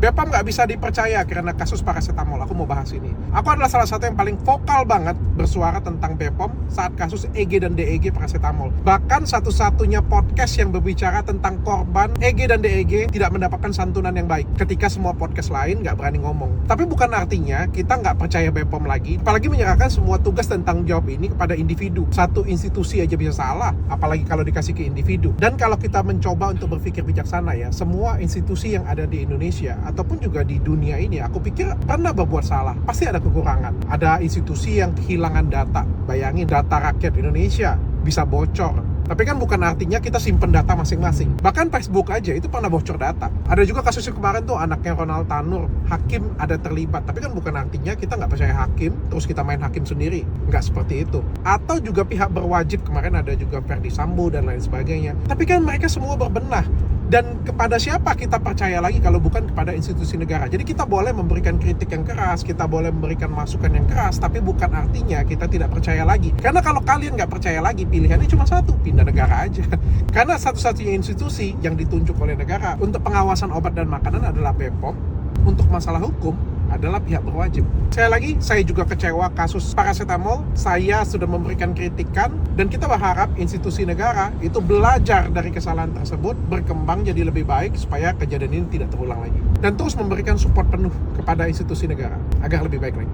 BPOM nggak bisa dipercaya karena kasus paracetamol. Aku mau bahas ini. Aku adalah salah satu yang paling vokal banget bersuara tentang BPOM saat kasus EG dan DEG paracetamol. Bahkan satu-satunya podcast yang berbicara tentang korban EG dan DEG tidak mendapatkan santunan yang baik, ketika semua podcast lain nggak berani ngomong. Tapi bukan artinya kita nggak percaya BPOM lagi, apalagi menyerahkan semua tugas dan tanggung jawab ini kepada individu. Satu institusi aja bisa salah, apalagi kalau dikasih ke individu. Dan kalau kita mencoba untuk berpikir bijaksana ya, semua institusi yang ada di Indonesia ataupun juga di dunia ini, aku pikir pernah berbuat salah. Pasti ada kekurangan. Ada institusi yang kehilangan data. Bayangin, data rakyat Indonesia bisa bocor. Tapi kan bukan artinya kita simpen data masing-masing. Bahkan Facebook aja itu pernah bocor data. Ada juga kasus yang kemarin tuh anaknya Ronald Tanur, hakim ada terlibat. Tapi kan bukan artinya kita nggak percaya hakim, terus kita main hakim sendiri. Nggak seperti itu. Atau juga pihak berwajib, kemarin ada juga Verdi Sambo dan lain sebagainya. Tapi kan mereka semua berbenah. Dan kepada siapa kita percaya lagi kalau bukan kepada institusi negara. Jadi kita boleh memberikan kritik yang keras, kita boleh memberikan masukan yang keras, tapi bukan artinya kita tidak percaya lagi. Karena kalau kalian nggak percaya lagi, pilihannya cuma satu, pindah negara aja. Karena satu-satunya institusi yang ditunjuk oleh negara untuk pengawasan obat dan makanan adalah BPOM. Untuk masalah hukum adalah pihak berwajib. Sekali lagi, saya juga kecewa kasus paracetamol. Saya sudah memberikan kritikan dan kita berharap institusi negara itu belajar dari kesalahan tersebut, berkembang jadi lebih baik supaya kejadian ini tidak terulang lagi. Dan terus memberikan support penuh kepada institusi negara agar lebih baik lagi.